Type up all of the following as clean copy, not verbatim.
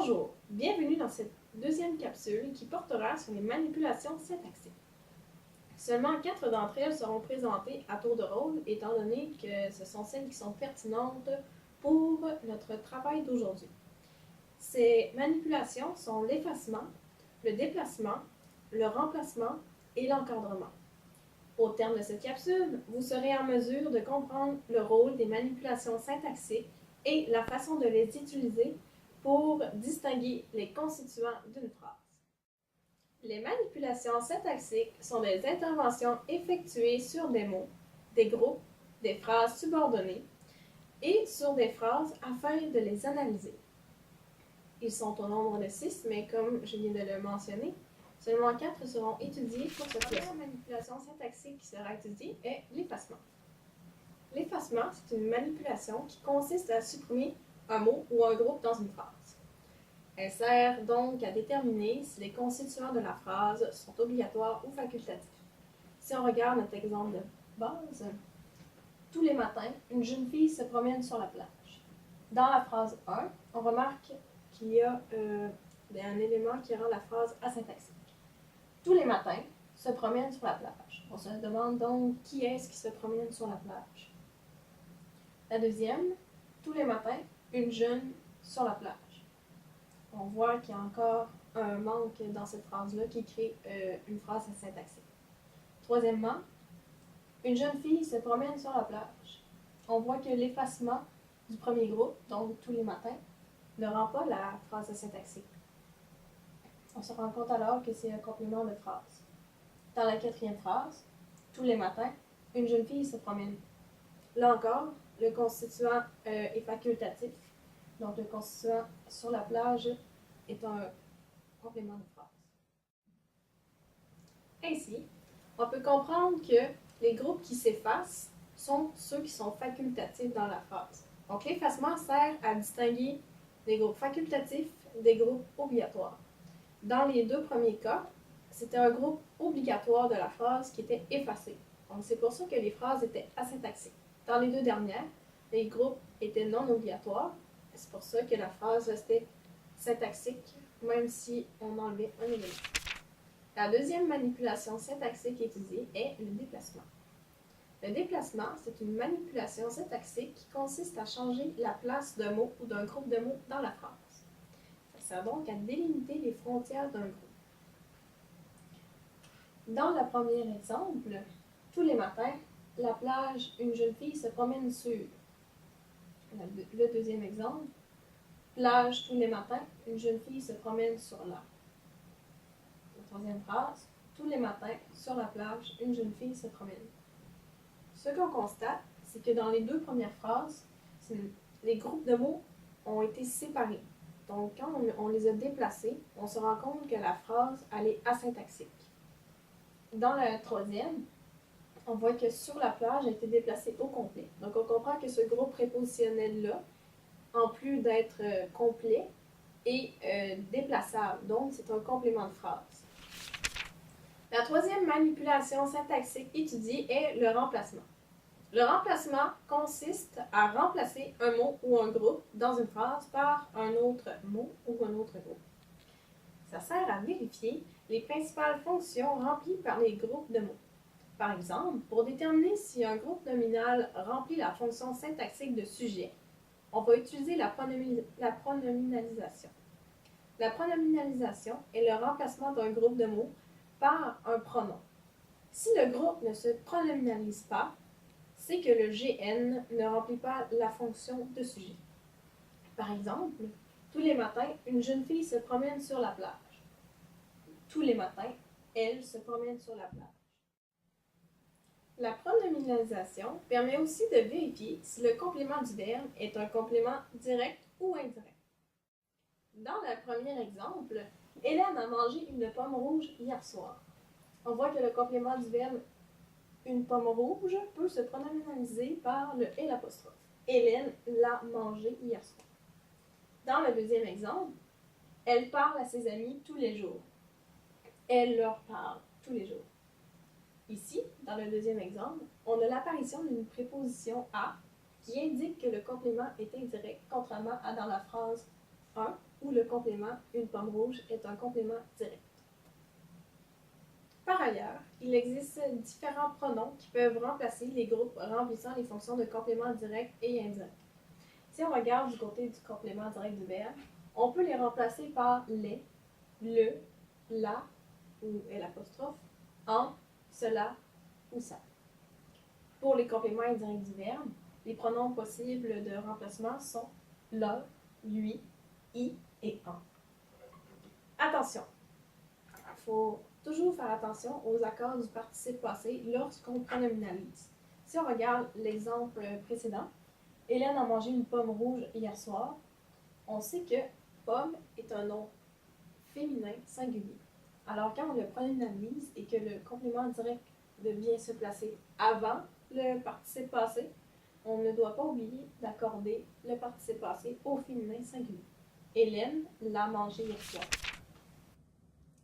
Bonjour, bienvenue dans cette deuxième capsule qui portera sur les manipulations syntaxiques. Seulement 4 d'entre elles seront présentées à tour de rôle, étant donné que ce sont celles qui sont pertinentes pour notre travail d'aujourd'hui. Ces manipulations sont l'effacement, le déplacement, le remplacement et l'encadrement. Au terme de cette capsule, vous serez en mesure de comprendre le rôle des manipulations syntaxiques et la façon de les utiliser pour distinguer les constituants d'une phrase. Les manipulations syntaxiques sont des interventions effectuées sur des mots, des groupes, des phrases subordonnées et sur des phrases afin de les analyser. Ils sont au nombre de 6, mais comme je viens de le mentionner, seulement 4 seront étudiés pour cette leçon. La manipulation syntaxique qui sera étudiée est l'effacement. L'effacement, c'est une manipulation qui consiste à supprimer un mot ou un groupe dans une phrase. Elle sert donc à déterminer si les constituants de la phrase sont obligatoires ou facultatifs. Si on regarde notre exemple de base, tous les matins, une jeune fille se promène sur la plage. Dans la phrase 1, on remarque qu'il y a un élément qui rend la phrase asyntaxique. Tous les matins se promènent sur la plage. On se demande donc qui est-ce qui se promène sur la plage. La deuxième, tous les matins, une jeune sur la plage. On voit qu'il y a encore un manque dans cette phrase-là qui crée une phrase syntaxique. Troisièmement, une jeune fille se promène sur la plage. On voit que l'effacement du premier groupe, donc tous les matins, ne rend pas la phrase syntaxique. On se rend compte alors que c'est un complément de phrase. Dans la quatrième phrase, tous les matins, une jeune fille se promène. Là encore, le constituant est facultatif. Donc, le constituant sur la plage est un complément de phrase. Ainsi, on peut comprendre que les groupes qui s'effacent sont ceux qui sont facultatifs dans la phrase. Donc, l'effacement sert à distinguer des groupes facultatifs des groupes obligatoires. Dans les deux premiers cas, c'était un groupe obligatoire de la phrase qui était effacé. Donc, c'est pour ça que les phrases étaient asyntaxiques. Dans les deux dernières, les groupes étaient non obligatoires. C'est pour ça que la phrase restait syntaxique, même si on enlevait un élément. La deuxième manipulation syntaxique étudiée est le déplacement. Le déplacement, c'est une manipulation syntaxique qui consiste à changer la place d'un mot ou d'un groupe de mots dans la phrase. Ça sert donc à délimiter les frontières d'un groupe. Dans le premier exemple, tous les matins, la plage, une jeune fille se promène sur. Le deuxième exemple, plage, tous les matins, une jeune fille se promène sur la. La troisième phrase, tous les matins, sur la plage, une jeune fille se promène. Ce qu'on constate, c'est que dans les deux premières phrases, les groupes de mots ont été séparés. Donc, quand on les a déplacés, on se rend compte que la phrase, elle est asyntaxique. Dans la troisième, on voit que sur la plage a été déplacé au complet. Donc, on comprend que ce groupe prépositionnel-là, en plus d'être complet, est déplaçable. Donc, c'est un complément de phrase. La troisième manipulation syntaxique étudiée est le remplacement. Le remplacement consiste à remplacer un mot ou un groupe dans une phrase par un autre mot ou un autre groupe. Ça sert à vérifier les principales fonctions remplies par les groupes de mots. Par exemple, pour déterminer si un groupe nominal remplit la fonction syntaxique de sujet, on va utiliser la pronominalisation. La pronominalisation est le remplacement d'un groupe de mots par un pronom. Si le groupe ne se pronominalise pas, c'est que le GN ne remplit pas la fonction de sujet. Par exemple, tous les matins, une jeune fille se promène sur la plage. Tous les matins, elle se promène sur la plage. La pronominalisation permet aussi de vérifier si le complément du verbe est un complément direct ou indirect. Dans le premier exemple, Hélène a mangé une pomme rouge hier soir. On voit que le complément du verbe une pomme rouge peut se pronominaliser par le L'. Hélène l'a mangé hier soir. Dans le deuxième exemple, elle parle à ses amis tous les jours. Elle leur parle tous les jours. Ici, dans le deuxième exemple, on a l'apparition d'une préposition à qui indique que le complément est indirect, contrairement à dans la phrase 1 où le complément une pomme rouge est un complément direct. Par ailleurs, il existe différents pronoms qui peuvent remplacer les groupes remplissant les fonctions de complément direct et indirect. Si on regarde du côté du complément direct du verbe, on peut les remplacer par les, le, la ou l'apostrophe, en, cela ou ça. Pour les compléments indirects du verbe, les pronoms possibles de remplacement sont la, lui, i et en. Attention! Il faut toujours faire attention aux accords du participe passé lorsqu'on pronominalise. Si on regarde l'exemple précédent, Hélène a mangé une pomme rouge hier soir. On sait que pomme est un nom féminin singulier. Alors quand on le pronominalise et que le complément direct vient se placer avant le participe passé, on ne doit pas oublier d'accorder le participe passé au féminin singulier. Hélène l'a mangé hier soir.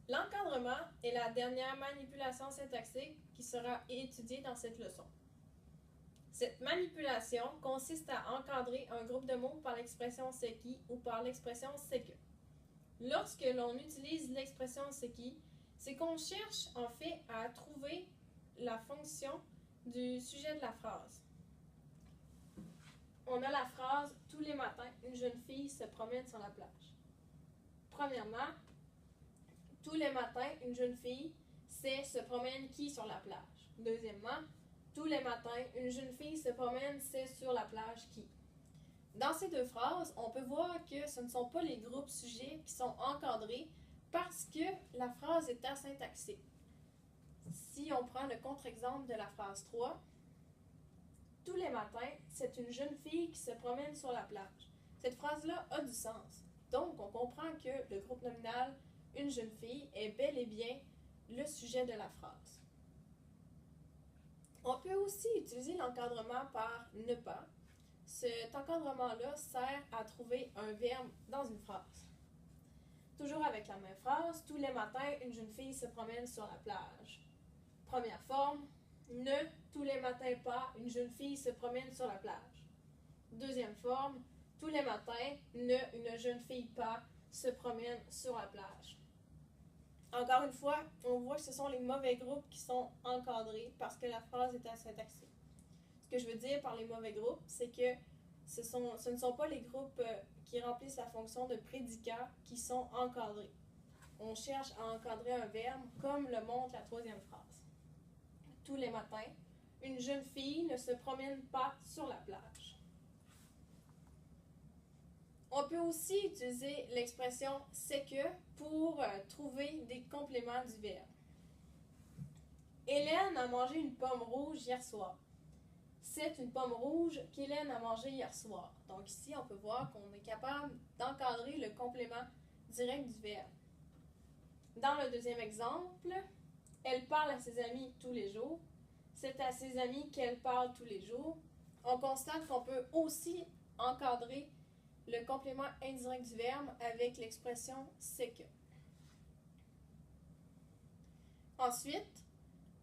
L'encadrement est la dernière manipulation syntaxique qui sera étudiée dans cette leçon. Cette manipulation consiste à encadrer un groupe de mots par l'expression c'est qui ou par l'expression c'est que. Lorsque l'on utilise l'expression c'est qui, c'est qu'on cherche en fait à trouver la fonction du sujet de la phrase. On a la phrase « Tous les matins, une jeune fille se promène sur la plage ». Premièrement, tous les matins, une jeune fille se promène qui sur la plage? Deuxièmement, tous les matins, une jeune fille se promène sur la plage qui? Dans ces deux phrases, on peut voir que ce ne sont pas les groupes sujets qui sont encadrés parce que la phrase est asyntaxée. Si on prend le contre-exemple de la phrase 3, tous les matins, c'est une jeune fille qui se promène sur la plage. Cette phrase-là a du sens. Donc, on comprend que le groupe nominal une jeune fille est bel et bien le sujet de la phrase. On peut aussi utiliser l'encadrement par ne pas. Cet encadrement-là sert à trouver un verbe dans une phrase. Toujours avec la même phrase, tous les matins, une jeune fille se promène sur la plage. Première forme, ne, tous les matins pas, une jeune fille se promène sur la plage. Deuxième forme, tous les matins, ne, une jeune fille pas, se promène sur la plage. Encore une fois, on voit que ce sont les mauvais groupes qui sont encadrés parce que la phrase est asyntaxée. Ce que je veux dire par les mauvais groupes, c'est que ce ne sont pas les groupes qui remplissent la fonction de prédicat qui sont encadrés. On cherche à encadrer un verbe comme le montre la troisième phrase. Tous les matins, une jeune fille ne se promène pas sur la plage. On peut aussi utiliser l'expression « c'est que » pour trouver des compléments du verbe. Hélène a mangé une pomme rouge hier soir. C'est une pomme rouge qu'Hélène a mangée hier soir. Donc ici, on peut voir qu'on est capable d'encadrer le complément direct du verbe. Dans le deuxième exemple, elle parle à ses amis tous les jours. C'est à ses amis qu'elle parle tous les jours. On constate qu'on peut aussi encadrer le complément indirect du verbe avec l'expression « c'est que ». Ensuite,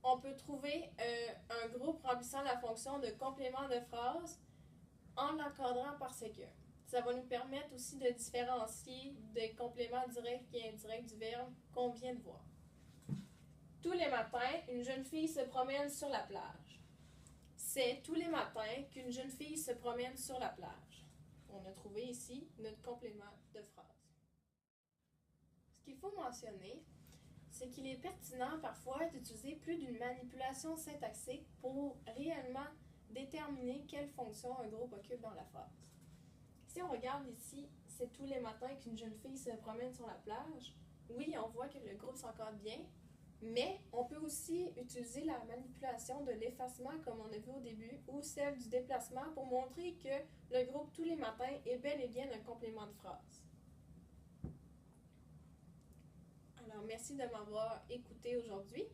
on peut trouver un groupe remplissant la fonction de complément de phrase en l'encadrant par « c'est que ». Ça va nous permettre aussi de différencier des compléments directs et indirects du verbe qu'on vient de voir. Tous les matins, une jeune fille se promène sur la plage. C'est tous les matins qu'une jeune fille se promène sur la plage. On a trouvé ici notre complément de phrase. Ce qu'il faut mentionner, c'est qu'il est pertinent parfois d'utiliser plus d'une manipulation syntaxique pour réellement déterminer quelle fonction un groupe occupe dans la phrase. Si on regarde ici, c'est tous les matins qu'une jeune fille se promène sur la plage. Oui, on voit que le groupe s'encadre bien, mais on peut aussi utiliser la manipulation de l'effacement, comme on a vu au début, ou celle du déplacement pour montrer que le groupe tous les matins est bel et bien un complément de phrase. Alors, merci de m'avoir écouté aujourd'hui.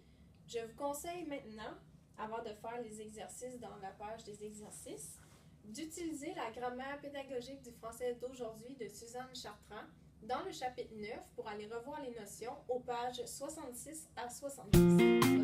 Je vous conseille maintenant, avant de faire les exercices dans la page des exercices, d'utiliser la grammaire pédagogique du français d'aujourd'hui de Suzanne Chartrand dans le chapitre 9 pour aller revoir les notions aux pages 66 à 70.